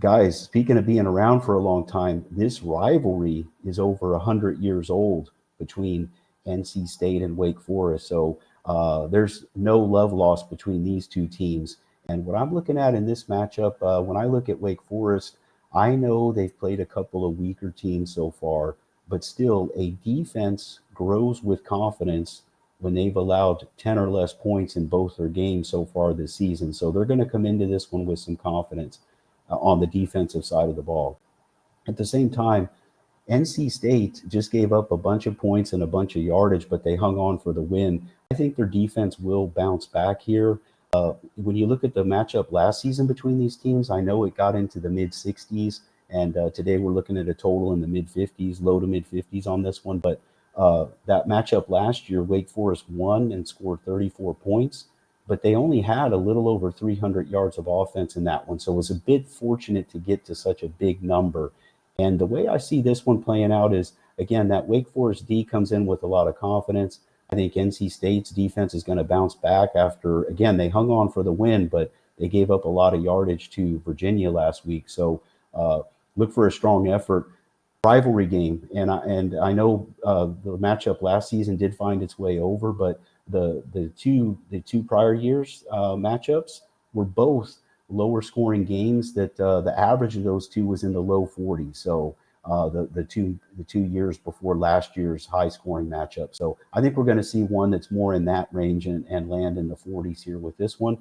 Guys, speaking of being around for a long time, this rivalry is over 100 years old between NC State and Wake Forest. So there's no love lost between these two teams. And what I'm looking at in this matchup, when I look at Wake Forest, I know they've played a couple of weaker teams so far, but still, a defense grows with confidence when they've allowed 10 or less points in both their games so far this season. So they're going to come into this one with some confidence on the defensive side of the ball. At the same time, NC State just gave up a bunch of points and a bunch of yardage, but they hung on for the win. I think their defense will bounce back here. When you look at the matchup last season between these teams, I know it got into the mid 60s, and today we're looking at a total in the mid 50s, low to mid 50s on this one. But that matchup last year, Wake Forest won and scored 34 points, but they only had a little over 300 yards of offense in that one. So it was a bit fortunate to get to such a big number. And the way I see this one playing out is, again, that Wake Forest D comes in with a lot of confidence. I think NC State's defense is going to bounce back after, again, they hung on for the win, but they gave up a lot of yardage to Virginia last week. So look for a strong effort. Rivalry game, and I know the matchup last season did find its way over, but the two prior years matchups were both lower scoring games. That the average of those two was in the low 40s. So the two years before last year's high scoring matchup. So I think we're going to see one that's more in that range and land in the 40s here with this one.